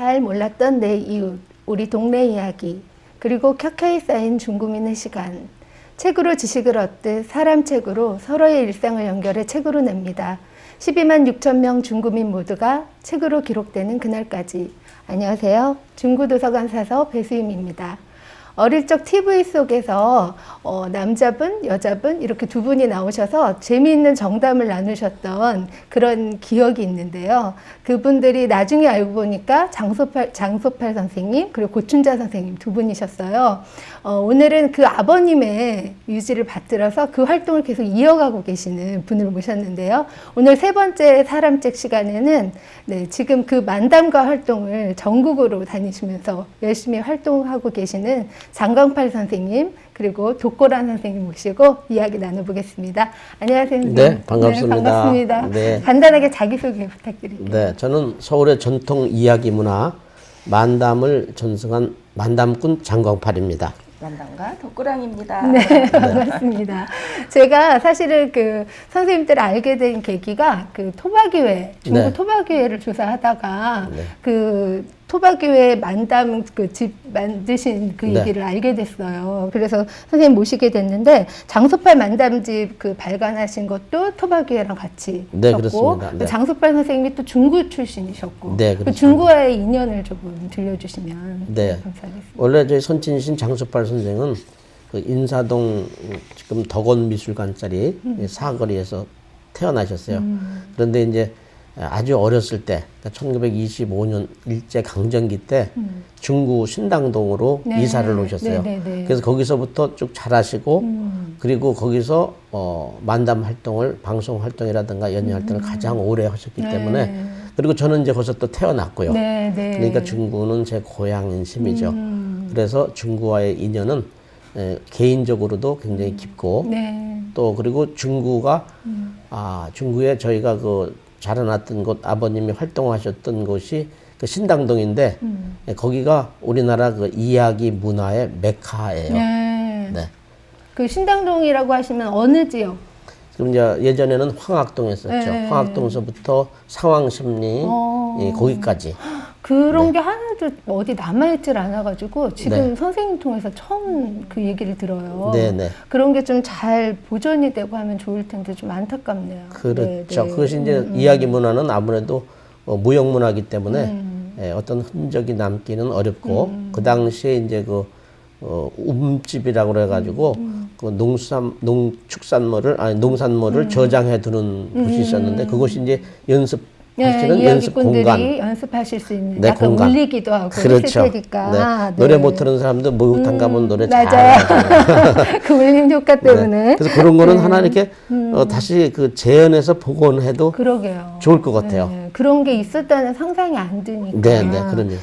잘 몰랐던 내 이웃, 우리 동네 이야기, 그리고 켜켜이 쌓인 중구민의 시간. 책으로 지식을 얻듯 사람 책으로 서로의 일상을 연결해 책으로 냅니다. 12만 6천 명 중구민 모두가 책으로 기록되는 그날까지. 안녕하세요. 중구도서관 사서 배수임입니다. 어릴 적 TV 속에서 남자분, 여자분 이렇게 두 분이 나오셔서 재미있는 정담을 나누셨던 그런 기억이 있는데요. 그분들이 나중에 알고 보니까 장소팔 선생님 그리고 고춘자 선생님 두 분이셨어요. 오늘은 그 아버님의 유지를 받들어서 그 활동을 계속 이어가고 계시는 분을 모셨는데요. 오늘 세 번째 사람책 시간에는 지금 그 만담가 활동을 전국으로 다니시면서 열심히 활동하고 계시는 장광팔 선생님 그리고 독고란 선생님 모시고 이야기 나눠보겠습니다. 안녕하세요. 선생님. 네, 반갑습니다. 네, 반갑습니다. 네. 간단하게 자기소개 부탁드릴게요. 네, 저는 서울의 전통 이야기 문화 만담을 전승한 만담꾼 장광팔입니다. 만담가 독고랑입니다. 네, 반갑습니다. 제가 사실은 그 선생님들을 알게 된 계기가 그 토박이회, 중국 네. 토박이회를 조사하다가 네. 그 토박이회 만담 그 집 만드신 그 네. 얘기를 알게 됐어요. 그래서 선생님 모시게 됐는데 장소팔 만담집 그 발간하신 것도 토박이회랑 같이 네, 하셨고 그렇습니다. 네. 장소팔 선생님이 또 중구 출신이셨고 네, 그 그렇습니다. 중구와의 인연을 조금 들려주시면 네. 감사하겠습니다. 원래 저희 선친이신 장수팔 선생은 그 인사동 지금 덕원미술관짜리 사거리에서 태어나셨어요. 그런데 이제 아주 어렸을 때, 그러니까 1925년 일제강점기 때 중구 신당동으로 네. 이사를 오셨어요. 네, 네, 네. 그래서 거기서부터 쭉 자라시고 그리고 거기서 만담 활동을, 방송 활동이라든가 연예 활동을 가장 오래 하셨기 네. 때문에 그리고 저는 이제 거기서 또 태어났고요. 네, 네. 그러니까 중구는 제 고향인 셈이죠. 그래서 중구와의 인연은 개인적으로도 굉장히 깊고 네. 또 그리고 중구가 중구에 저희가 그 자라났던 곳 아버님이 활동하셨던 곳이 그 신당동인데 거기가 우리나라 그 이야기 문화의 메카예요. 네. 네. 그 신당동이라고 하시면 어느 지역? 그럼 이제 예전에는 황학동에 있었죠. 네. 황학동서부터 상황심리 거기까지. 그런 게 하나도 어디 남아있질 않아가지고 지금 네. 선생님 통해서 처음 그 얘기를 들어요. 네, 네. 그런 게 좀 잘 보존이 되고 하면 좋을 텐데 좀 안타깝네요. 그렇죠. 네, 네. 그것이 이제 이야기 문화는 아무래도 무형 문화이기 때문에 어떤 흔적이 남기는 어렵고 그 당시에 이제 그 움집이라고 그래가지고 그 농산물을 저장해 두는 곳이 있었는데 그것이 이제 연습하시는 연습 공간. 이야기꾼들이 연습하실 수 있는 네, 약간 공간. 울리기도 하고 그렇죠. 했을 테니까. 네. 노래 못 하는 사람도 목욕탕 가면 노래 잘 맞아요. 하잖아요. 그 울림 효과 때문에. 네. 그래서 그런 거는 하나 이렇게 다시 그 재현해서 복원해도 그러게요. 좋을 것 같아요. 네, 그런 게 있었다는 상상이 안 드니까. 네, 네, 그럼요.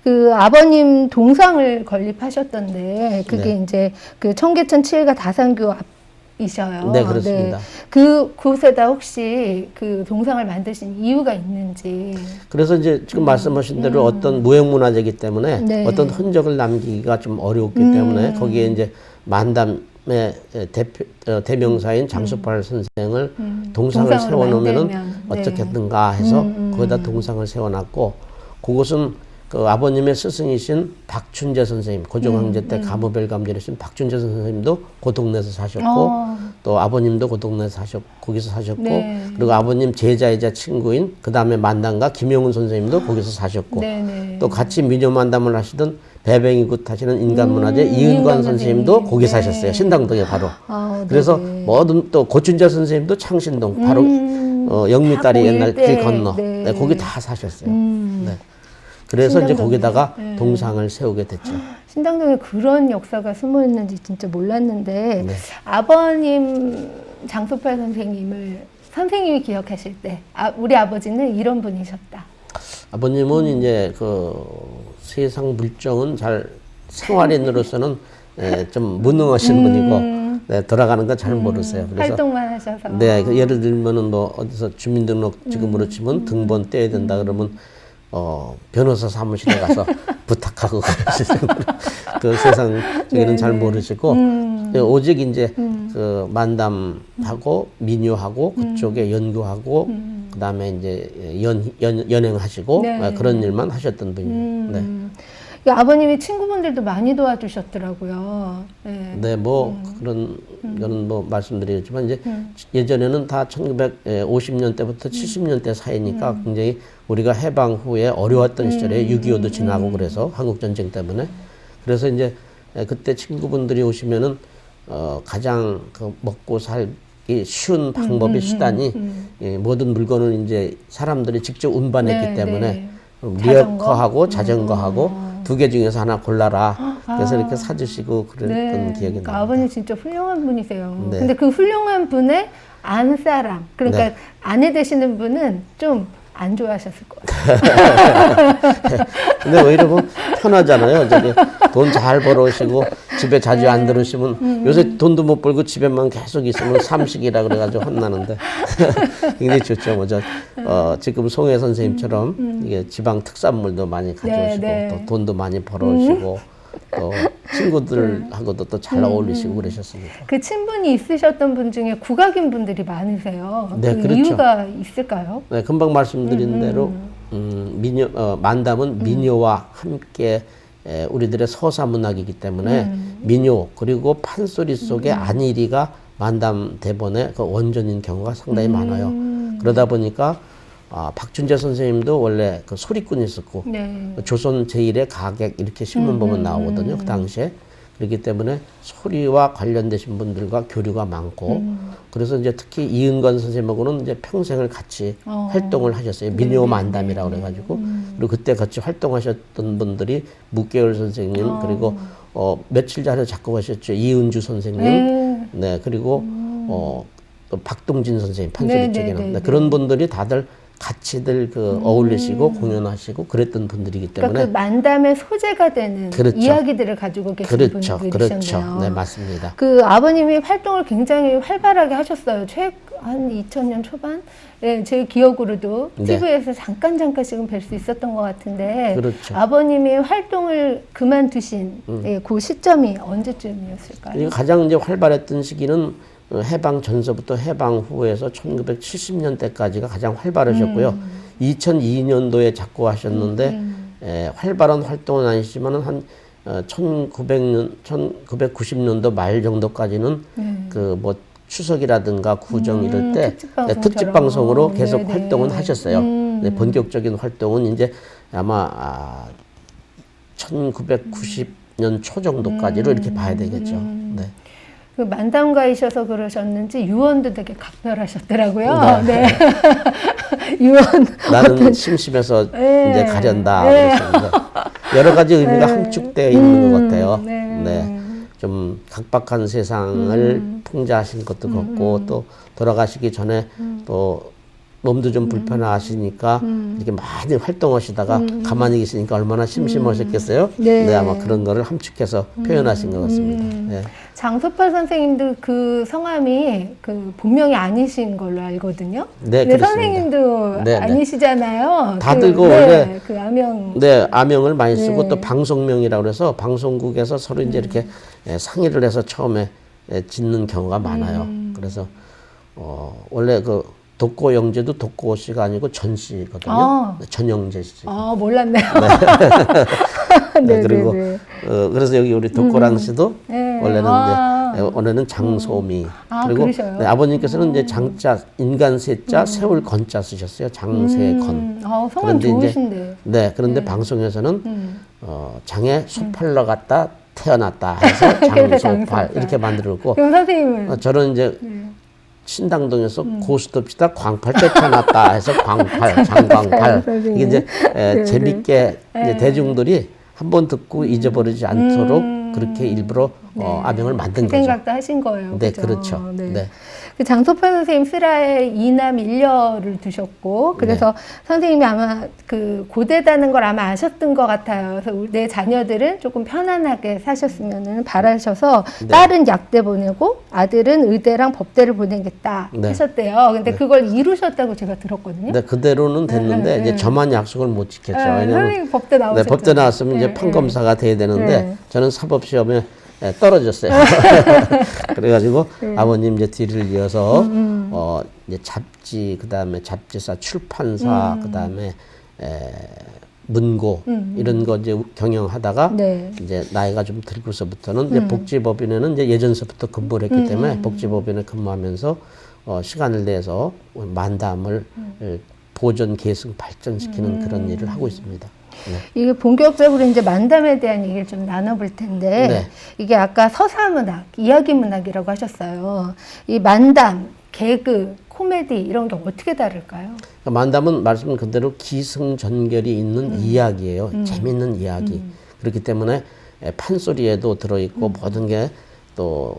그 아버님 동상을 건립하셨던데 그게 네. 이제 그 청계천 7가 다산교 앞이셔요. 네, 그렇습니다. 그 곳에다 혹시 그 동상을 만드신 이유가 있는지. 그래서 이제 지금 말씀하신 대로 어떤 무형문화재이기 때문에 네. 어떤 흔적을 남기기가 좀 어려웠기 때문에 거기에 이제 만담의 대명사인 장수팔 선생을 동상을 동상으로 세워놓으면은 만들면, 네. 어떻겠는가 해서 거기다 동상을 세워놨고 그곳은 그 아버님의 스승이신 박춘재 선생님, 고종황제 때 가무별 감독이신 박춘재 선생님도 그 동네에서 사셨고 또 아버님도 그 동네에서 거기서 사셨고 네. 그리고 아버님 제자이자 친구인 그 다음에 만담가 김용훈 선생님도 거기서 사셨고 네네. 또 같이 미녀 만담을 하시던 배뱅이굿 하시는 인간문화재 이은관 이은관 선생님도 선생님. 거기 네. 사셨어요. 신당동에 바로. 아, 그래서 네네. 모든 또 고춘자 선생님도 창신동 바로 영미딸이 다 옛날 보일 길 때, 건너 네. 네, 거기 다 사셨어요. 네. 그래서 이제 신당동에. 거기다가 네. 동상을 세우게 됐죠. 신당동에 그런 역사가 숨어 있는지 진짜 몰랐는데 네. 아버님 장소팔 선생님이 기억하실 때 우리 아버지는 이런 분이셨다. 아버님은 이제 그 세상 물정은 잘 생활인으로서는 좀 무능하신 분이고 네, 돌아가는 건 잘 모르세요. 그래서 활동만 하셔서. 네, 그 예를 들면은 뭐 어디서 주민등록증으로 치면 등본 떼야 된다 그러면 변호사 사무실에 가서 부탁하고 그러시죠. 그 세상적인은 잘 모르시고 오직 이제 그 만담하고 민요하고 그쪽에 연구하고 그다음에 이제 연행하시고 네. 그런 일만 하셨던 분이에요. 네. 이 아버님이 친구분들도 많이 도와주셨더라고요. 네. 네, 뭐 그런 거는 뭐 말씀드리겠지만 이제 예전에는 다 1950년대부터 70년대 사이니까 굉장히 우리가 해방 후에 어려웠던 시절에 6.25도 지나고 그래서 한국 전쟁 때문에 그래서 이제 그때 친구분들이 오시면은 가장 그 먹고 살기 쉬운 방법의 수단이 모든 물건을 이제 사람들이 직접 운반했기 네, 때문에 네. 리어커하고 자전거하고 두 개 중에서 하나 골라라. 그래서 이렇게 사주시고 그랬던 네. 기억이 그러니까 납니다. 아버님 진짜 훌륭한 분이세요. 네. 근데 그 훌륭한 분의 안사람, 그러니까 네. 아내 되시는 분은 좀 안 좋아하셨을 것 같아요. 근데 오히려 뭐 편하잖아요. 저기 돈 잘 벌어오시고 집에 자주 안 들으시면 요새 돈도 못 벌고 집에만 계속 있으면 삼식이라 그래가지고 혼나는데 굉장히 좋죠. 뭐 지금 송혜 선생님처럼 이게 지방 특산물도 많이 가져오시고 네. 또 돈도 많이 벌어오시고 또 친구들하고도 또 잘 어울리시고 그러셨습니다. 그 친분이 있으셨던 분 중에 국악인 분들이 많으세요. 네, 그 그렇죠. 이유가 있을까요? 네, 금방 말씀드린 대로 만담은 민요와 함께 우리들의 서사 문학이기 때문에 민요 그리고 판소리 속의 안일이가 만담 대본의 그 원전인 경우가 상당히 많아요. 그러다 보니까 박춘재 선생님도 원래 그 소리꾼이었고 네. 조선 제1의 가객 이렇게 신문 보면 나오거든요. 그 당시에. 그렇기 때문에 소리와 관련되신 분들과 교류가 많고 그래서 이제 특히 이은건 선생님하고는 이제 평생을 같이 활동을 하셨어요. 민요 만담이라고 그래가지고 그리고 그때 같이 활동하셨던 분들이 묵계열 선생님 그리고 며칠 전에 작곡하셨죠. 이은주 선생님 네 그리고 또 박동진 선생님 판소리 네, 쪽에는 네, 네, 네, 그런 분들이 다들 같이들 그 어울리시고 공연하시고 그랬던 분들이기 때문에 그러니까 그 만담의 소재가 되는 그렇죠. 이야기들을 가지고 계신 그렇죠. 분들이셨네요. 그렇죠. 네, 맞습니다. 그 아버님이 활동을 굉장히 활발하게 하셨어요. 한 2000년 초반? 예, 제 기억으로도 네. TV에서 잠깐씩은 뵐 수 있었던 것 같은데 그렇죠. 아버님이 활동을 그만두신 예, 그 시점이 언제쯤이었을까요? 그리고 가장 이제 활발했던 시기는 해방 전서부터 해방 후에서 1970년대까지가 가장 활발하셨고요. 2002년도에 작고하셨는데 활발한 활동은 아니지만은 한 1990년도 말 정도까지는 그 뭐 추석이라든가 구정 이럴 때 특집 방송으로 계속 네네. 활동은 하셨어요. 네, 본격적인 활동은 이제 아마 1990년 초 정도까지로 이렇게 봐야 되겠죠. 네. 그 만담가이셔서 그러셨는지 유언도 되게 각별하셨더라고요. 네. 유언 나는 심심해서 네. 이제 가련다 네. 그랬었는데 여러 가지 의미가 함축되어 있는 것 같아요. 네. 네. 좀 각박한 세상을 풍자하신 것도 같고 또 돌아가시기 전에 또 몸도 좀 불편하시니까 이렇게 많이 활동하시다가 가만히 계시니까 얼마나 심심하셨겠어요? 네. 네, 아마 그런 거를 함축해서 표현하신 것 같습니다. 네. 장소팔 선생님도 그 성함이 그 본명이 아니신 걸로 알거든요. 네, 근데 그렇습니다. 선생님도 네, 네. 아니시잖아요. 다들 그 네, 원래 그 아명. 네, 아명을 많이 쓰고 네. 또 방송명이라고 그래서 방송국에서 서로 이제 이렇게 상의를 해서 처음에 짓는 경우가 많아요. 그래서 원래 그 독고 영재도 독고 씨가 아니고 전 씨거든요. 아. 전영재 씨. 아, 몰랐네요. 네, 그리고 그래서 여기 우리 독고랑 씨도 네. 원래는 아. 이제 원래는 장소미. 아, 그리고 그러셔요? 네, 아버님께서는 이제 장자 인간 세자 세울 건자 쓰셨어요. 장세건. 성함 그런데 이제 좋으신데. 네, 그런데 방송에서는 장에 소팔러 갔다 태어났다 해서 장소팔 장소팔. 이렇게 만들었고 그럼 선생님은 저는 이제 신당동에서 고스톱치다 광팔 쫓아났다 해서 광팔, 장광팔 이게 이제 재밌게 이제 대중들이 한번 듣고 잊어버리지 않도록 그렇게 일부러 아명을 만든 그 거죠. 생각도 하신 거예요. 네, 그죠? 그렇죠. 네. 네. 그 장소팔 선생님 슬하에 이남 일녀를 두셨고, 그래서 선생님이 아마 그 고대다는 걸 아마 아셨던 것 같아요. 그래서 내 자녀들은 조금 편안하게 사셨으면 바라셔서 딸은 약대 보내고 아들은 의대랑 법대를 보내겠다 네. 하셨대요. 근데 그걸 이루셨다고 제가 들었거든요. 네, 그대로는 됐는데 이제 저만 약속을 못 지켰죠. 왜냐면 선생님 법대 나오셨죠. 네, 법대 나왔으면 이제 네, 판검사가 돼야 되는데 네. 저는 사법시험에 떨어졌어요. 그래가지고 아버님 이제 뒤를 이어서 이제 잡지, 그다음에 잡지사, 출판사, 그다음에 문고 이런 거 이제 경영하다가 네. 이제 나이가 좀 들고서부터는 이제 복지법인에는 이제 예전서부터 근무를 했기 때문에 복지법인에 근무하면서 시간을 내서 만담을 보존, 계승, 발전시키는 그런 일을 하고 있습니다. 네. 이게 본격적으로 이제 만담에 대한 얘기를 좀 나눠볼 텐데 네. 이게 아까 서사문학, 이야기문학이라고 하셨어요. 이 만담, 개그, 코미디 이런 게 어떻게 다를까요? 그러니까 만담은 말씀 그대로 기승전결이 있는 이야기예요. 재밌는 이야기. 그렇기 때문에 판소리에도 들어있고 모든 게 또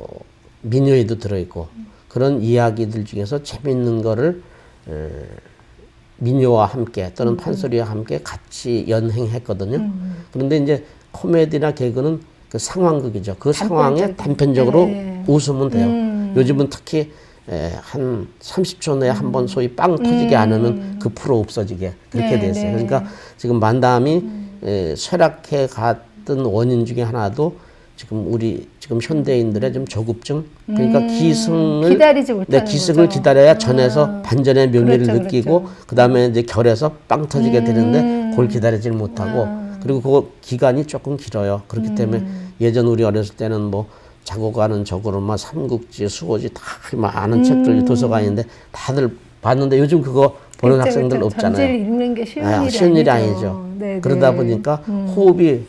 민요에도 들어있고 그런 이야기들 중에서 재밌는 거를 민요와 함께 또는 판소리와 함께 같이 연행했거든요. 그런데 이제 코미디나 개그는 그 상황극이죠. 그 상황에 단편적으로 네. 웃으면 돼요. 요즘은 특히 한 30초 내에 한 번 소위 빵 터지게 안 하면 그 프로 없어지게 그렇게 네, 됐어요. 네. 그러니까 지금 만담이 쇠락해 갔던 원인 중에 하나도 지금 현대인들의 좀 저급증, 그러니까 기승을 기다리지 못하는 기승을 거죠. 기다려야 전에서 반전의 묘미를 그렇죠, 느끼고 그렇죠. 그다음에 이제 결에서 빵 터지게 되는데 그걸 기다리질 못하고 그리고 그 기간이 조금 길어요. 그렇기 때문에 예전 우리 어렸을 때는 뭐 자고 가는 저고로만 삼국지, 수호지 다 많은 책들 도서관인데 다들 봤는데 요즘 그거 보는 그렇죠, 학생들 그렇죠. 없잖아요. 전체를 읽는 게 쉬운 일이 쉬운 일이 아니죠. 아니죠. 네, 그러다 네. 보니까 호흡이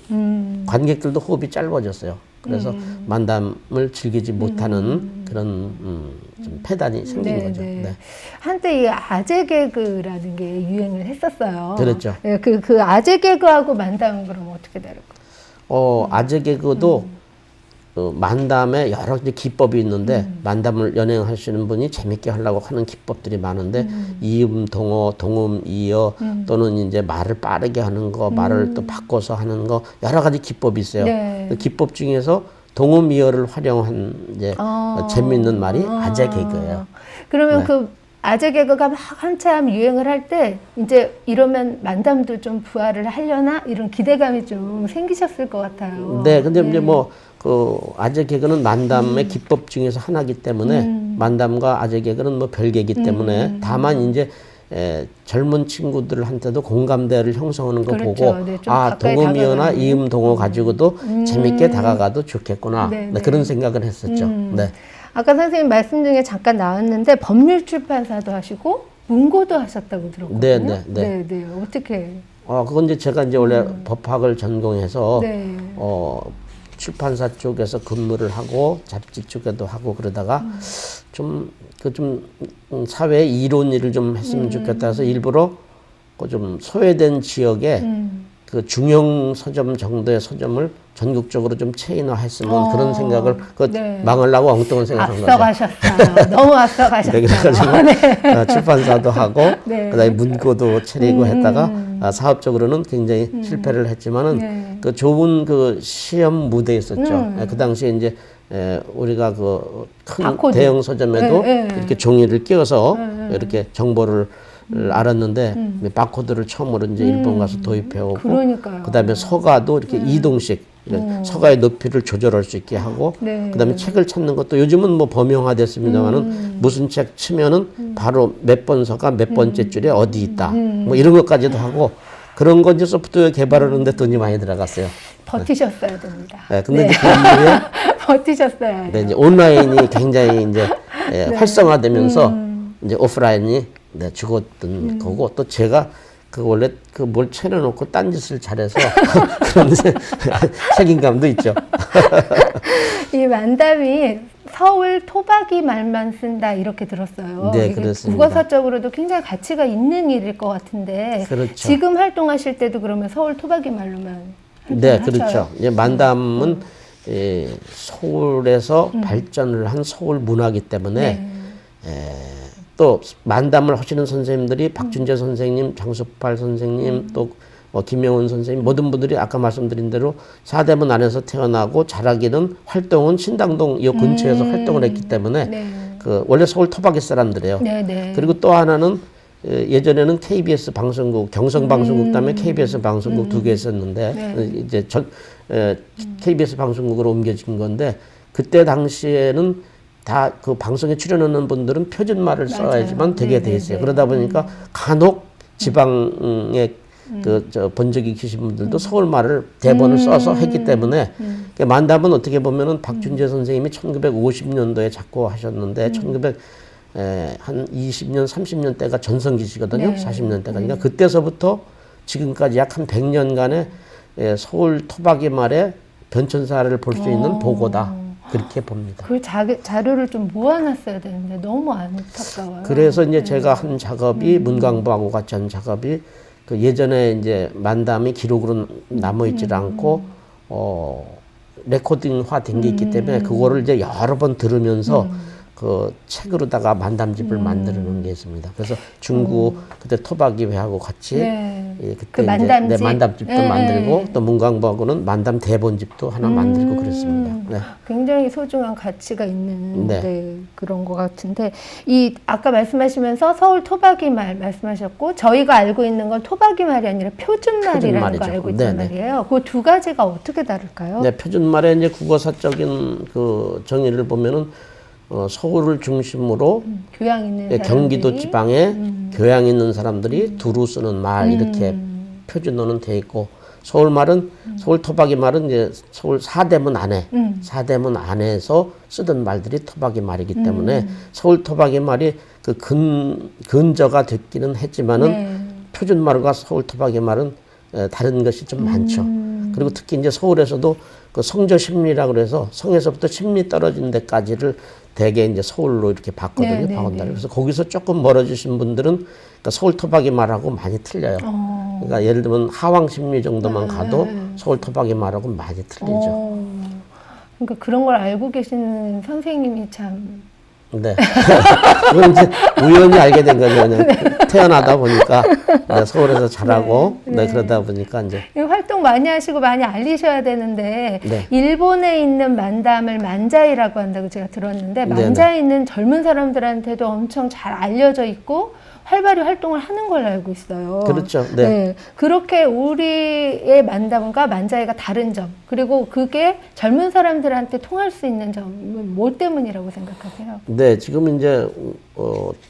관객들도 호흡이 짧아졌어요. 그래서 만담을 즐기지 못하는 그런 좀 폐단이 생긴 네, 거죠. 네. 네. 한때 이 아재 개그라는 게 유행을 했었어요. 그랬죠. 네, 그 아재 개그하고 만담은 그럼 어떻게 다를까요? 아재 개그도 만담에 여러 가지 기법이 있는데 만담을 연행하시는 분이 재밌게 하려고 하는 기법들이 많은데 이음 동어, 동음 이어 또는 이제 말을 빠르게 하는 거, 말을 또 바꿔서 하는 거 여러 가지 기법이 있어요. 네. 그 기법 중에서 동음 이어를 활용한 이제 재미있는 말이 아재 개그예요. 그러면 네. 그 아재 개그가 막 한참 유행을 할 때 이제 이러면 만담도 좀 부활을 하려나 이런 기대감이 좀 생기셨을 것 같아요. 네, 근데 이제 뭐 그 아재 개그는 만담의 기법 중에서 하나이기 때문에 만담과 아재 개그는 뭐 별개이기 때문에 다만 이제 젊은 친구들한테도 공감대를 형성하는 거 그렇죠. 보고 네, 좀 가까이 동음이어나 다가가는. 이음 동어 가지고도 재밌게 다가가도 좋겠구나. 네, 네, 네. 그런 생각을 했었죠. 네. 아까 선생님 말씀 중에 잠깐 나왔는데 법률 출판사도 하시고 문고도 하셨다고 들었거든요. 네, 네, 네. 네, 네. 어떻게? 그건 이제 제가 이제 원래 법학을 전공해서 네. 출판사 쪽에서 근무를 하고 잡지 쪽에도 하고 그러다가 좀 사회 이론 일을 좀 했으면 좋겠다 해서 일부러 그 좀 소외된 지역에 그 중형 서점 정도의 서점을 전국적으로 좀 체인화했으면 그런 생각을 네. 망하려고 엉뚱한 생각한 거죠. 앞서가셨어요. 너무 앞서가셨어요. 네, 그래가지고 출판사도 하고 네. 그다음에 문고도 차리고 했다가 사업적으로는 굉장히 실패를 했지만은 네. 그 좋은 그 시험 무대에 있었죠. 그 당시에 이제 우리가 그 큰 바코드. 대형 서점에도 네, 네. 이렇게 종이를 끼워서 이렇게 정보를 알았는데 바코드를 처음으로 이제 일본 가서 도입해오고 그러니까요. 그다음에 서가도 이렇게 이동식 서가의 높이를 조절할 수 있게 하고 네. 그다음에 책을 찾는 것도 요즘은 뭐 범용화됐습니다만은 무슨 책 치면은 바로 몇 번 서가 몇 번째 줄에 어디 있다 뭐 이런 것까지도 하고 그런 거 이제 소프트웨어 개발하는데 돈이 많이 들어갔어요. 버티셨어야 됩니다. 네, 근데 네. 이제 그 이후에 버티셨어야 네, 해요. 이제 온라인이 굉장히 이제 활성화되면서 이제 오프라인이 죽었던 거고 또 제가 그 원래 그 뭘 차려놓고 딴짓을 잘해서 그런 책임감도 있죠. 이 만담이 서울 토박이 말만 쓴다 이렇게 들었어요. 네, 이게 그렇습니다. 국어사적으로도 굉장히 가치가 있는 일일 것 같은데 그렇죠. 지금 활동하실 때도 그러면 서울 토박이 말로만 네, 활동을 그렇죠. 하셔요? 이제 만담은 서울에서 발전을 한 서울 문화이기 때문에 또 만담을 하시는 선생님들이 박준재 선생님, 장수팔 선생님, 또 김영훈 선생님 모든 분들이 아까 말씀드린 대로 사대문 안에서 태어나고 자라기는 활동은 신당동 이 근처에서 활동을 했기 때문에 네. 그 원래 서울 토박이 사람들이에요. 네, 네. 그리고 또 하나는 예전에는 KBS 방송국, 경성방송국 다음에 KBS 방송국 두 개 있었는데 네. 이제 KBS 방송국으로 옮겨진 건데 그때 당시에는 다 그 방송에 출연하는 분들은 표준말을 맞아요. 써야지만 되게 네, 돼 네, 있어요. 네. 그러다 보니까 간혹 지방에 번역이 계신 분들도 서울말을 대본을 써서 했기 때문에 그 만담은 어떻게 보면은 박준재 선생님이 1950년도에 작곡하셨는데 한 20년, 30년 대가 전성기시거든요. 네. 40년 대가. 그러니까 그때서부터 지금까지 약 한 100년간의 서울 토박이 말의 변천사를 볼 수 있는 보고다. 그렇게 봅니다. 그 자료를 좀 모아놨어야 되는데 너무 안타까워요. 그래서 이제 제가 한 작업이 문광부하고 같이 한 작업이 그 예전에 이제 만담이 기록으로 남아있질 않고 레코딩화 된 게 있기 때문에 그거를 이제 여러 번 들으면서 그 책으로다가 만담집을 만들어 놓은 게 있습니다. 그래서 중구 그때 토박이 회하고 같이 네. 예, 그때 그 이제 만담집? 만담집도 네. 만들고 또 문광부하고는 만담 대본집도 하나 만들고 그랬습니다. 네. 굉장히 소중한 가치가 있는 네. 네, 그런 것 같은데 이 아까 말씀하시면서 서울 토박이 말 말씀하셨고 저희가 알고 있는 건 토박이 말이 아니라 표준말이라는 거 표준말이죠. 알고 있단 네네. 말이에요. 그 두 가지가 어떻게 다를까요? 네, 표준말의 이제 국어사적인 그 정의를 보면은 서울을 중심으로 교양 있는 예, 사람들이 경기도 지방에 교양 있는 사람들이 두루 쓰는 말 이렇게 표준어는 돼 있고 서울 말은 서울 토박이 말은 이제 서울 사대문 안에 사대문 안에서 쓰던 말들이 토박이 말이기 때문에 서울 토박이 말이 그 근저가 됐기는 했지만은 네. 표준말과 서울 토박이 말은 다른 것이 좀 많죠. 그리고 특히 이제 서울에서도 그 성저 심리라고 그래서 성에서부터 심리 떨어진 데까지를 대개 이제 서울로 이렇게 봤거든요. 네, 네, 박원다리. 네. 그래서 거기서 조금 멀어지신 분들은 그러니까 서울 토박이 말하고 많이 틀려요. 그러니까 예를 들면 하왕 심리 정도만 가도 서울 토박이 말하고 많이 틀리죠. 그러니까 그런 걸 알고 계시는 선생님이 참 네. 그건 이제 우연히 알게 된 거죠. 그냥 태어나다 보니까 네, 서울에서 자라고 네, 그러다 보니까 이제 활동 많이 하시고 많이 알리셔야 되는데 네. 일본에 있는 만담을 만자이라고 한다고 제가 들었는데 네네. 만자이는 젊은 사람들한테도 엄청 잘 알려져 있고 활발히 활동을 하는 걸로 알고 있어요. 그렇죠. 네. 그렇게 우리의 만담과 만자이가 다른 점 그리고 그게 젊은 사람들한테 통할 수 있는 점은 뭐 때문이라고 생각하세요? 네, 지금 이제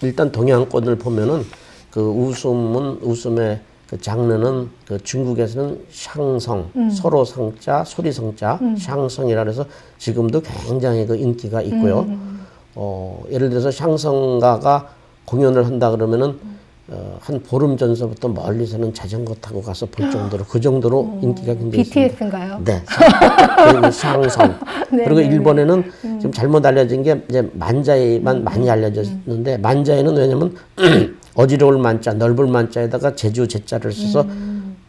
일단 동양권을 보면은 그 웃음의 그 장르는 그 중국에서는 샹성, 서로 성자, 소리 성자, 샹성이라 그래서 지금도 굉장히 그 인기가 있고요. 예를 들어서 샹성가가 공연을 한다 그러면은 한 보름 전서부터 멀리서는 자전거 타고 가서 볼 정도로 그 정도로 인기가 굉장히 있습니다. BTS인가요? 네. 그리고 샹성. 네, 그리고 네, 일본에는 지금 잘못 알려진 게 이제 만자이만 많이 알려졌는데 만자이는 왜냐면 어지러울 만자, 넓을 만자에다가 제주 제자를 써서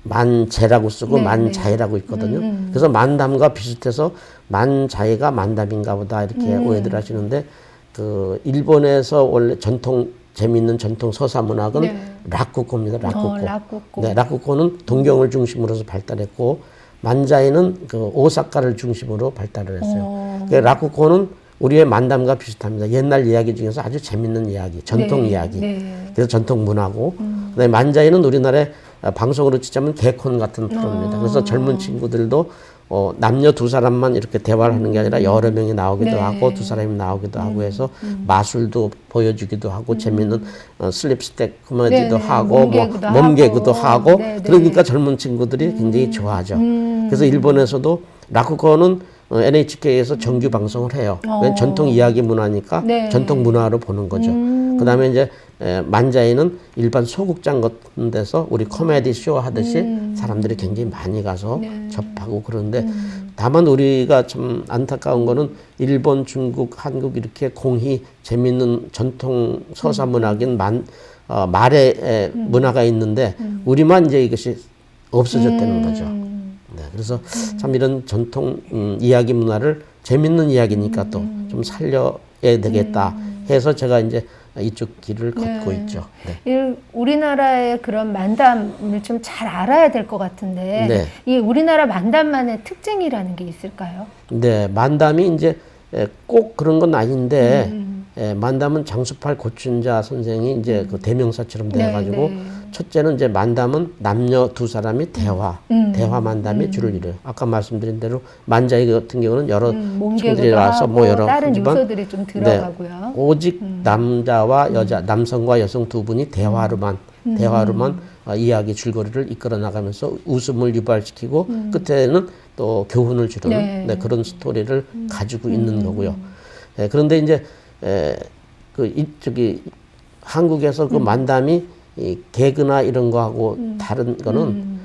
만재라고 쓰고 네, 만자이라고 있거든요. 그래서 만담과 비슷해서 만자이가 만담인가 보다 이렇게 오해들 하시는데 그 일본에서 원래 재미있는 전통 서사 문학은 네. 라쿠코입니다. 라쿠코. 라쿠코. 네, 라쿠코는 동경을 중심으로서 발달했고 만자이는 그 오사카를 중심으로 발달을 했어요. 그 라쿠코는 우리의 만담과 비슷합니다. 옛날 이야기 중에서 아주 재밌는 이야기, 전통 네, 이야기. 네. 그래서 전통 문화고, 그다음에 만자이는 우리나라의 방송으로 치자면 개콘 같은 프로입니다. 그래서 젊은 친구들도 남녀 두 사람만 이렇게 대화를 하는 게 아니라 여러 명이 나오기도 네. 하고 두 사람이 나오기도 하고 해서 마술도 보여주기도 하고 재밌는 슬립스틱 코미디도 네, 하고 몸개그도 몸개그도 하고. 하고 네, 네. 그러니까 젊은 친구들이 굉장히 좋아하죠. 그래서 일본에서도 라쿠코는 NHK에서 정규 방송을 해요. 왜냐면 전통 이야기 문화니까 네. 전통 문화로 보는 거죠. 그다음에 이제 만자이는 일반 소극장 같은 데서 우리 코미디 쇼 하듯이 사람들이 굉장히 많이 가서 접하고 그러는데 다만 우리가 참 안타까운 거는 일본, 중국, 한국 이렇게 공히 재밌는 전통 서사 문학인 말의 문화가 있는데 우리만 이제 이것이 없어졌다는 거죠. 네, 그래서 참 이런 전통 이야기 문화를 재밌는 이야기니까 또 좀 살려야 되겠다 해서 제가 이제 이쪽 길을 걷고 있죠. 네. 우리나라의 그런 만담을 좀 잘 알아야 될 것 같은데 네. 이 우리나라 만담만의 특징이라는 게 있을까요? 네, 만담이 이제 꼭 그런 건 아닌데 만담은 장수팔 고춘자 선생이 이제 그 대명사처럼 네, 돼가지고 네. 첫째는 이제 만담은 남녀 두 사람이 대화 만담이 주를 이뤄요. 아까 말씀드린 대로 만자이 같은 경우는 여러 친구들이 몸개그도 와서 하고 뭐 여러 다른 하지만 요소들이 좀 들어가고요. 오직 남자와 여자, 남성과 여성 두 분이 대화로만 이야기 줄거리를 이끌어 나가면서 웃음을 유발시키고 끝에는 또 교훈을 주는 네. 그런 스토리를 가지고 있는 거고요. 그런데 이제 저기 한국에서 그 만담이 이 개그나 이런 거하고 다른 거는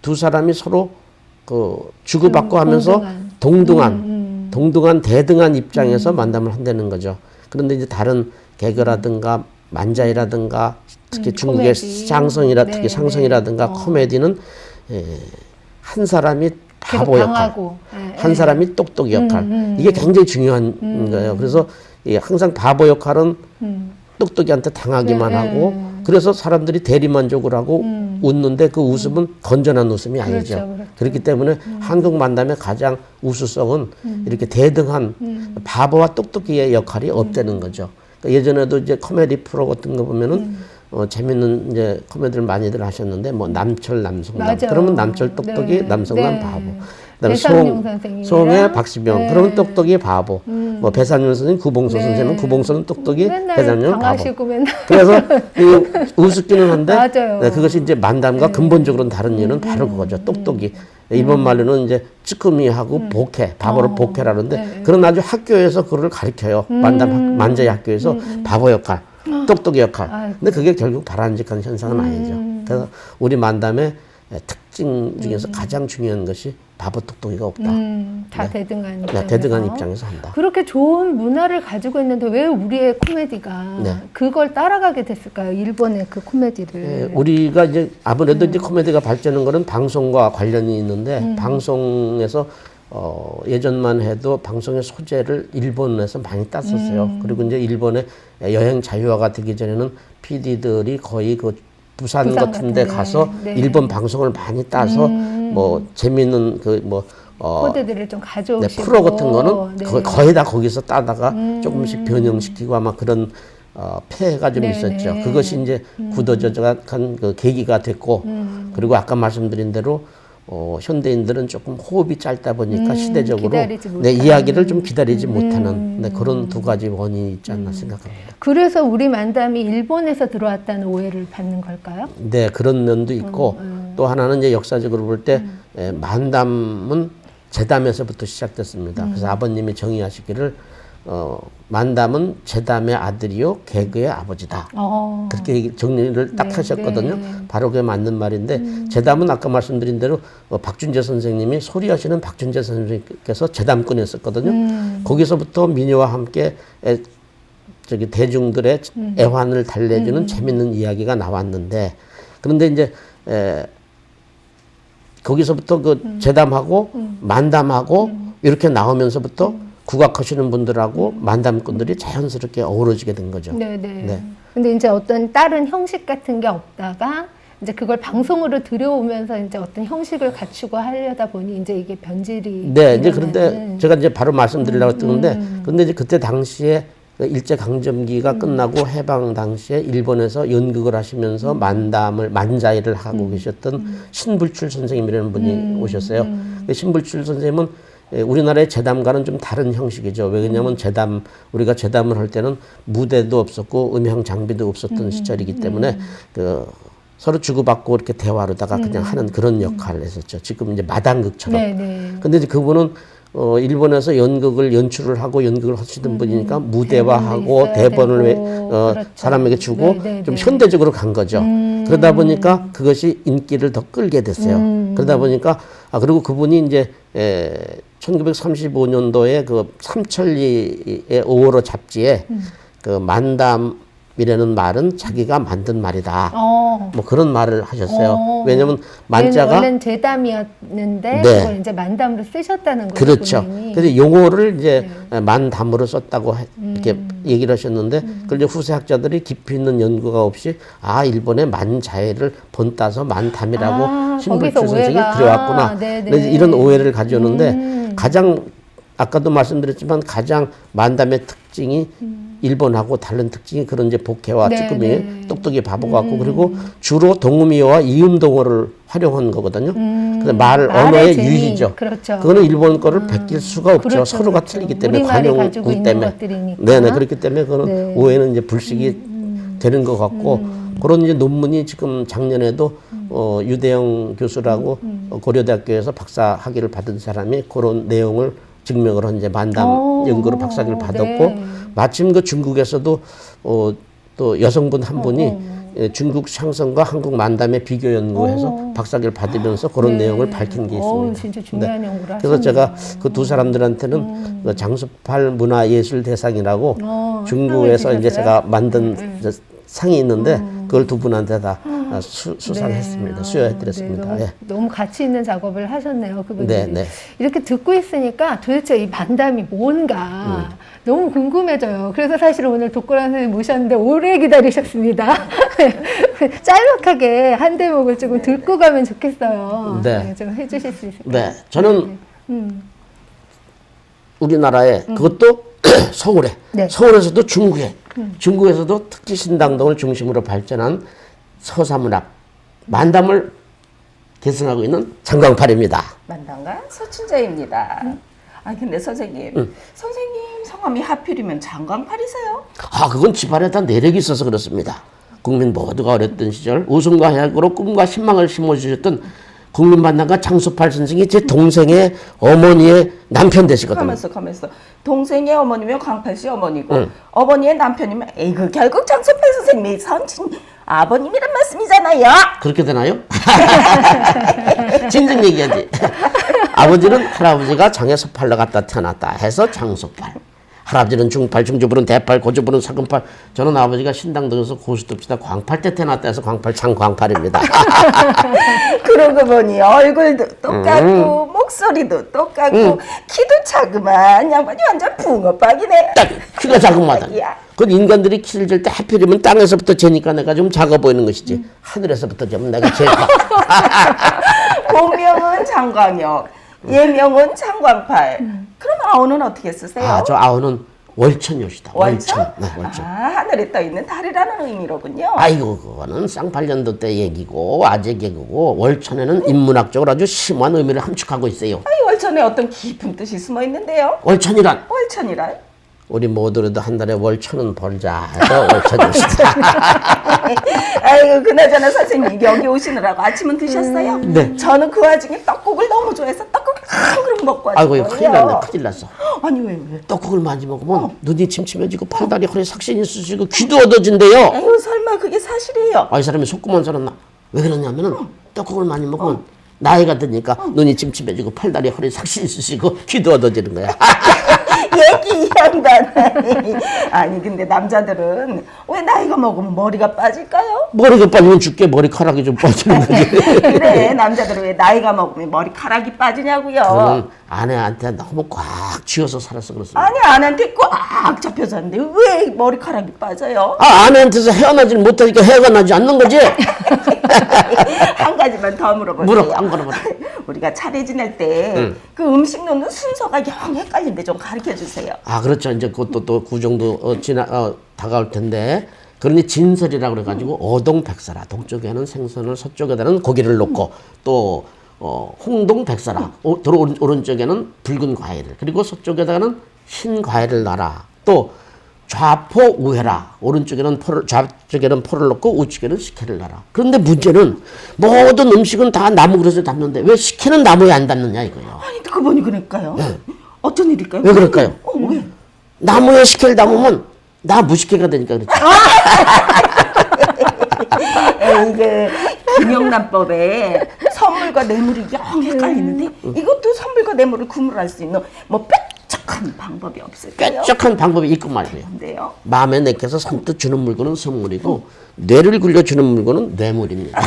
두 사람이 서로 그 주고받고 하면서 동등한 대등한 입장에서 만담을 한다는 거죠. 그런데 이제 다른 개그라든가 만자이라든가 특히 중국의 코미디. 특히 상성이라든가 코미디는 한 사람이 바보 역할, 당하고. 한 사람이 똑똑이 역할. 이게 굉장히 중요한 거예요. 그래서 항상 바보 역할은 똑똑이한테 당하기만 하고 그래서 사람들이 대리만족을 하고 웃는데 그 웃음은 건전한 웃음이 아니죠. 그렇죠. 그렇기 때문에 한국 만담의 가장 우수성은 이렇게 대등한 바보와 똑똑이의 역할이 없다는 거죠. 그러니까 예전에도 이제 코미디 프로 같은 거 보면은 재밌는 이제 코미디를 많이들 하셨는데 뭐 남철 남성남 맞아요. 그러면 남철 똑똑이 남성남 바보. 그다음에 배상용 선생님이랑 송의 박시병 그러면 똑똑이 바보. 뭐 배상용 선생님 구봉서 선생님은 구봉서는 똑똑이 맨날 배상용 바보. 당하시고 맨날 그래서 우습기는 한데 맞아요. 그것이 이제 만담과 근본적으로는 다른 이유는 바로 그거죠. 똑똑이. 일본 말로는 이제 찌끄미하고 복해, 바보를 복해라는데 그런 아주 학교에서 그걸 가르쳐요. 만자의 학교에서 바보 역할, 똑똑이 역할. 근데 그게 결국 바람직한 현상은 아니죠. 그래서 우리 만담의 특징 중에서 가장 중요한 것이 바보 똑똑이가 없다. 다 대등한 입장에서. 대등한 입장에서 한다. 그렇게 좋은 문화를 가지고 있는데 왜 우리의 코미디가 그걸 따라가게 됐을까요? 일본의 그 코미디를. 우리가 이제 아무래도 이제 코미디가 발전한 거는 방송과 관련이 있는데 방송에서 예전만 해도 방송의 소재를 일본에서 많이 땄었어요. 그리고 이제 일본의 여행 자유화가 되기 전에는 PD들이 거의 그 부산 같은 데 가서 일본 방송을 많이 따서 뭐 재미있는 코드들을 좀 가져오시고 프로 같은 거는 거의 다 거기서 따다가 조금씩 변형시키고 아마 그런 폐해가 좀 있었죠. 그것이 이제 굳어져간 그 계기가 됐고 그리고 아까 말씀드린 대로 현대인들은 조금 호흡이 짧다 보니까 시대적으로 내 이야기를 좀 기다리지 못하는 그런 두 가지 원인이 있지 않나 생각합니다. 그래서 우리 만담이 일본에서 들어왔다는 오해를 받는 걸까요? 네, 그런 면도 있고 또 하나는 이제 역사적으로 볼 때 만담은 제담에서부터 시작됐습니다. 그래서 아버님이 정의하시기를 만담은 제담의 아들이요 개그의 아버지다. 그렇게 정리를 딱 하셨거든요. 바로 그게 맞는 말인데 제담은 아까 말씀드린 대로 박준재 선생님이 소리하시는 박준재 선생님께서 제담꾼이었었거든요. 거기서부터 민요와 함께 저기 대중들의 애환을 달래주는 재밌는 이야기가 나왔는데 그런데 이제 거기서부터 그 제담하고 만담하고 이렇게 나오면서부터 국악하시는 분들하고 만담꾼들이 자연스럽게 어우러지게 된 거죠. 네. 근데 이제 어떤 다른 형식 같은 게 없다가 이제 그걸 방송으로 들여오면서 이제 어떤 형식을 갖추고 하려다 보니 이제 이게 변질이. 네, 이제 그런데 제가 이제 바로 말씀드리려고 했는데 그런데 이제 그때 당시에 일제강점기가 끝나고 해방 당시에 일본에서 연극을 하시면서 만자이를 하고 계셨던 신불출 선생님이라는 분이 오셨어요. 신불출 선생님은 우리나라의 제담과는 좀 다른 형식이죠. 왜냐하면 우리가 제담을 할 때는 무대도 없었고 음향 장비도 없었던 시절이기 때문에 서로 주고받고 이렇게 대화로다가 그냥 하는 그런 역할을 했었죠. 지금 이제 마당극처럼. 근데 이제 그분은 일본에서 연극을 연출을 하고 연극을 하시던 분이니까 무대화하고 대본을 그렇죠. 사람에게 주고 좀 현대적으로 간 거죠. 그러다 보니까 그것이 인기를 더 끌게 됐어요. 그러다 보니까 그리고 그분이 이제 1935년도에 그 삼천리의 5월호 잡지에 그 만담이라는 말은 자기가 만든 말이다. 뭐 그런 말을 하셨어요. 왜냐하면 만자가 원래는 제담이었는데 네. 그걸 이제 만담으로 쓰셨다는 거죠. 그렇죠. 본인이. 그래서 용어를 이제 만담으로 썼다고 이렇게 얘기를 하셨는데 그걸 이제 후세 학자들이 깊이 있는 연구가 없이 일본의 만자해를 본따서 만담이라고 신불출 거기서 선생이 오해가. 그려왔구나. 네네. 그래서 이런 오해를 가져오는데 가장 아까도 말씀드렸지만 가장 만담의 특징이 일본하고 다른 특징이 그런 이제 복해와 네, 쭈꾸미, 네. 똑똑이 바보 같고 그리고 주로 동음이어와 이음동어를 활용한 거거든요. 근데 말 말의 언어의 재미, 유희죠. 그렇죠. 그거는 일본 거를 베낄 수가 없죠. 그렇죠, 서로가 그렇죠. 틀리기 때문에 우리말이 가지고 관용 있는 때문에. 것들이니까. 네네 그렇기 때문에 그거는 네. 오해는 이제 불식이 되는 것 같고 그런 이제 논문이 지금 작년에도 유대영 교수라고 고려대학교에서 박사 학위를 받은 사람이 그런 내용을 증명을 한 이제 만담 연구로 박사학위를 받았고 네. 마침 그 중국에서도 또 여성분 한 분이 예, 중국 샹송과 한국 만담의 비교 연구해서 박사학위를 받으면서 그런 내용을 밝힌 게 있습니다. 진짜 중요한 연구를 하셨네요. 그래서 제가 그 두 사람들한테는 그 장수팔 문화예술 대상이라고 중국에서 상을 이제 주셨어요? 제가 만든 이제 상이 있는데 그걸 두 분한테 다 수상했습니다. 수여해드렸습니다. 네, 너무, 예. 너무 가치 있는 작업을 하셨네요. 그분이 네, 네. 이렇게 듣고 있으니까 도대체 이 만담이 뭔가 너무 궁금해져요. 그래서 사실 오늘 독고란 선생님 모셨는데 오래 기다리셨습니다. 짤막하게 한 대목을 조금 듣고 가면 좋겠어요. 네. 좀 해주실 수 있을까요? 네, 저는 우리나라에 그것도 서울에, 네. 서울에서도 중국에, 중국에서도 특히 신당동을 중심으로 발전한 서사문학 만담을 계승하고 있는 장광팔입니다. 만담가 서춘자입니다. 아 근데 선생님, 선생님 성함이 하필이면 장광팔이세요? 아, 그건 집안에다 내력이 있어서 그렇습니다. 국민 모두가 어렸던 시절 웃음과 해악으로 꿈과 희망을 심어주셨던 국민만담가 장수팔 선생이 제 동생의 어머니의 남편 되시거든요. 가면서 동생의 어머니면 광팔씨 어머니고 어머니의 남편이면 에이그 결국 장수팔 선생님이 선친 아버님이란 말씀이잖아요. 그렇게 되나요? 진정 얘기하지. 아버지는 할아버지가 장에서 팔러 갔다 태어났다 해서 장수팔. 할아버지는 중팔, 중주부는 대팔, 고주부는 사금팔. 저는 아버지가 신당동에서 고수톱시다 광팔 때 태어났다 해서 광팔, 장광팔입니다. 그러고 보니 얼굴도 똑같고 목소리도 똑같고 키도 자그만 양반이 완전 붕어빵이네. 딱 키가 자그마다. 야. 그건 인간들이 키를 잴 때 하필이면 땅에서부터 재니까 내가 좀 작아 보이는 것이지. 하늘에서부터 재면 내가 제일 커. 본명은 장광혁, 예명은 장광팔. 그럼 아우는 어떻게 쓰세요? 아, 저 아우는 월천요시다. 월천. 네, 월천. 아, 하늘에 떠 있는 달이라는 의미로군요. 아이고, 그거는 쌍팔년도 때 얘기고 아재 개그고 월천에는 인문학적으로 아주 심오한 의미를 함축하고 있어요. 이 월천에 어떤 깊은 뜻이 숨어 있는데요. 월천이란 월천이란? 우리 모두라도 한 달에 월천은 벌자 해서 월천요시다. 아이고 그나저나 선생님 여기 오시느라고 아침은 드셨어요? 네. 저는 그 와중에 떡국을 너무 좋아해서 떡국을 한 그릇 먹고 아이고, 왔어요. 큰일 났네. 큰일 났어. 아니 왜? 떡국을 많이 먹으면 눈이 침침해지고 팔다리 허리 삭신이 쑤시고 귀도 어두워진대요. 에휴 설마 그게 사실이에요? 아, 이 사람이 속구만 살았나? 왜 그러냐면은 떡국을 많이 먹으면 나이가 드니까 눈이 침침해지고 팔다리 허리 삭신이 쑤시고 귀도 어두워지는 거야. 얘기 이 양반. 아니 근데 남자들은 왜 나이가 먹으면 머리가 빠질까요? 머리가 빠지면 죽게 머리카락이 좀 빠지는 거지. 그래 남자들은 왜 나이가 먹으면 머리카락이 빠지냐고요. 저는 아내한테 너무 꽉 쥐어서 살아서 그렇습니다. 아니 아내한테 꽉 잡혀 잤는데 왜 머리카락이 빠져요? 아, 아내한테서 헤어나질 못하니까 헤어가 나지 않는 거지? 한 가지만 더 물어볼게요. 물어, 안 물어보라. 우리가 차례 지낼 때 그 음식 놓는 순서가 영 헷갈린데 좀 가르쳐 주세요. 아, 그렇죠. 이제 그것도 또 그 정도 다가올 텐데. 그러니 진설이라고 그래가지고 어동백사라 동쪽에는 생선을 서쪽에다는 고기를 놓고 또 홍동백사라 오른쪽에는 붉은 과일을 그리고 서쪽에다가는 흰 과일을 놔라. 또 좌포우해라. 오른쪽에는 좌쪽에는 포를 넣고 우측에는 식혜를 놔라. 그런데 문제는 모든 음식은 다 나무 그릇에 담는데 왜 식혜는 나무에 안 담느냐 이거예요. 아니 그분이 그럴까요? 어쩐 일일까요? 왜 그럴까요? 왜? 나무에 식혜를 담으면 나 무식혜가 되니까 그렇지. 이게 김영란법에 선물과 뇌물이 영 헷갈리는데 이것도 선물과 뇌물을 구분할 수 있는 뭐 뾰족한 뾰족한 방법이 없을까요? 뾰족한 방법이 있고 말이에요. 근데요. 마음에 내켜서 선뜻 주는 물건은 선물이고 뇌를 굴려 주는 물건은 뇌물입니다.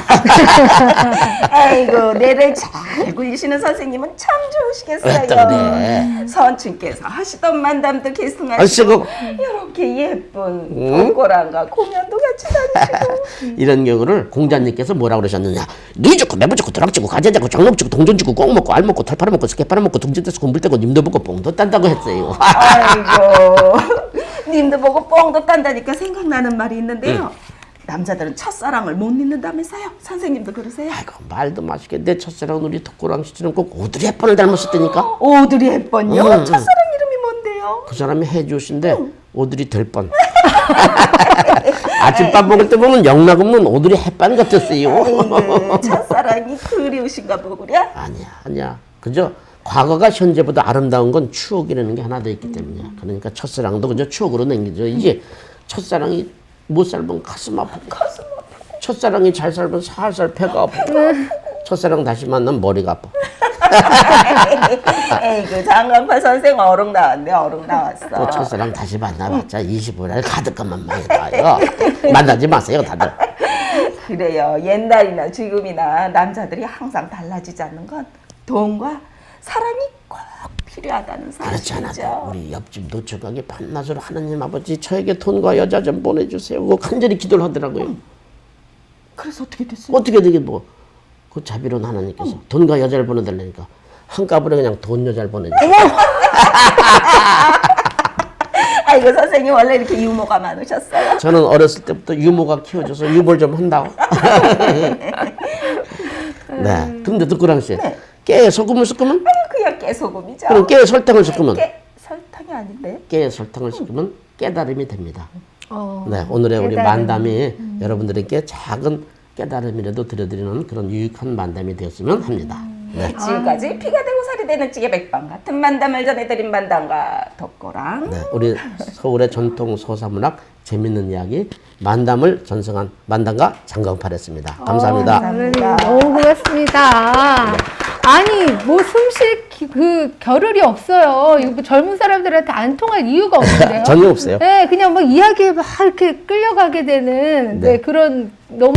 아이고 뇌를 잘 굴리시는 선생님은 참 좋으시겠어요. 또 그래. 선충께서 하시던 만담도 아이고. 계승하시고 이렇게 예쁜 덕고랑과 공연도 같이 다니시고 이런 경우를 공자님께서 뭐라고 그러셨느냐. 니 죽고 매부 죽고 도락 죽고 가재 잡고 장롱 죽고 동전 죽고 꽁 먹고 알 먹고 털 팔아 먹고 스케 팔아 먹고 둥지대서 곰불 떼고 님도 먹고 뽕도 딴다고 했어요. 아이고 님도 보고 뻥도 딴다니까 생각나는 말이 있는데요. 남자들은 첫사랑을 못 잊는다면서요? 선생님도 그러세요? 아이고 말도 마시게 내 첫사랑은 우리 덕고랑 씨는 꼭 오드리 헵번을 닮았었다니까. 오드리 헵번요? 첫사랑 이름이 뭔데요? 그 사람이 해주신데 오드리 될 뻔. 아침밥 먹을 때 보면 영락 없는 오드리 햇반 같았어요. 아이고 첫사랑이 그리우신가 보구려? 아니야. 그저 과거가 현재보다 아름다운 건 추억이라는 게 하나 더 있기 때문이야. 그러니까 첫사랑도 그저 추억으로 남기죠. 이제 첫사랑이 못 살면 가슴 아프고, 첫사랑이 잘 살면 살살 배가 아프고, 첫사랑 다시 만나면 머리가 아파. 에이그 장강파 선생 어록 나왔네. 어록 나왔어. 또 첫사랑 다시 만나봤자 25일 가득한만 많이 나요. 만나지 마세요, 다들. 그래요. 옛날이나 지금이나 남자들이 항상 달라지지 않는 건 돈과 사랑이 꼭 필요하다는 그렇지 않아도 사실이죠. 우리 옆집 노처가게 밤낮으로 하나님 아버지 저에게 돈과 여자 좀 보내주세요. 그거 간절히 기도를 하더라고요. 그래서 어떻게 됐어요? 어떻게 되게 그 자비로운 하나님께서 돈과 여자를 보내달라니까 한꺼번에 그냥 돈 여자를 보내주세요. 아이고 선생님 원래 이렇게 유머가 많으셨어요? 저는 어렸을 때부터 유모가 키워줘서 유머를 좀 한다고. 네. 근데 덕구랑 씨, 네. 깨에 소금을 섞으면? 그냥 깨소금이죠. 그럼 깨에 설탕을 섞으면? 설탕이 아닌데? 깨에 설탕을 섞으면 깨달음이 됩니다. 어, 네, 오늘의 우리 깨달음. 만담이 여러분들에게 작은 깨달음이라도 드려드리는 그런 유익한 만담이 되었으면 합니다. 네. 지금까지 피가 되고 살이 되는 찌개 백반 같은 만담을 전해드린 만담가 덕고랑 네, 우리 서울의 전통 소사문학 재밌는 이야기 만담을 전승한 만담가 장강팔이었습니다. 감사합니다. 감사합니다. 너무 고맙습니다. 아니, 뭐 숨쉴 그 겨를이 없어요. 이거 뭐 젊은 사람들한테 안 통할 이유가 없는데요. 전혀 없어요. 네, 그냥 막 이야기에 막 이렇게 끌려가게 되는 네. 그런 너무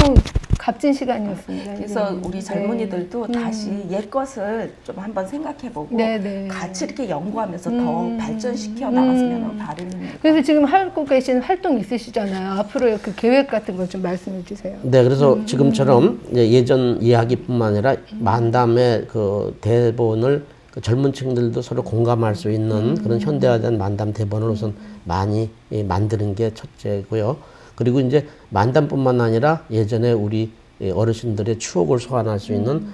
값진 시간이었습니다. 그래서 이거는. 우리 젊은이들도 다시 옛 것을 좀 한번 생각해보고 네, 네. 같이 이렇게 연구하면서 더 발전시켜 나갔으면 바랍니다. 그래서 지금 하고 계신 활동 있으시잖아요. 앞으로 그 계획 같은 걸 좀 말씀해 주세요. 네, 그래서 지금처럼 이제 예전 이야기뿐만 아니라 만담의 그 대본을 그 젊은 층들도 서로 공감할 수 있는 그런 현대화된 만담 대본을 우선 많이 만드는 게 첫째고요. 그리고 이제 만담뿐만 아니라 예전에 우리 어르신들의 추억을 소환할 수 있는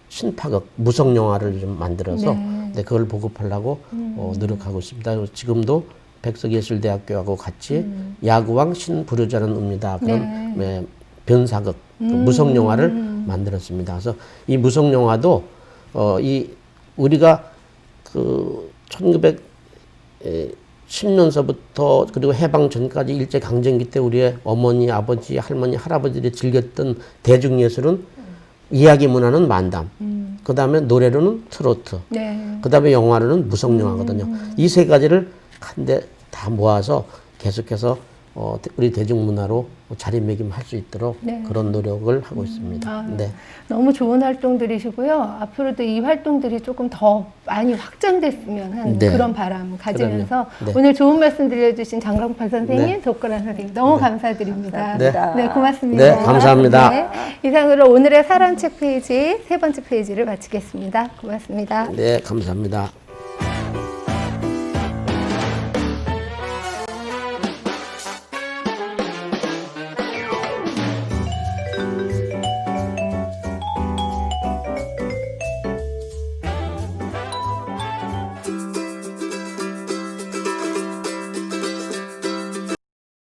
신파극 무성 영화를 좀 만들어서 네, 그걸 보급하려고 노력하고 있습니다. 그리고 지금도 백석예술대학교하고 같이 야구왕 신부르자는 읍니다. 그런 네, 변사극 그 무성 영화를 만들었습니다. 그래서 이 무성 영화도 이 우리가 그 1910년서부터 그리고 해방 전까지 일제 강점기 때 우리의 어머니, 아버지, 할머니, 할아버지들이 즐겼던 대중예술은 이야기 문화는 만담, 그 다음에 노래로는 트로트, 네. 그 다음에 영화로는 무성 영화거든요. 이 세 가지를 한데 다 모아서 계속해서 우리 대중문화로 자리매김할 수 있도록 네. 그런 노력을 하고 있습니다. 아, 네. 너무 좋은 활동들이시고요. 앞으로도 이 활동들이 조금 더 많이 확장됐으면 하는 네. 그런 바람 가지면서 네. 오늘 좋은 말씀 들려주신 장강팔 선생님, 덕구란 선생님 너무 감사드립니다. 네. 네, 고맙습니다. 네, 감사합니다. 네, 이상으로 오늘의 사람책 페이지 세 번째 페이지를 마치겠습니다. 고맙습니다. 네, 감사합니다.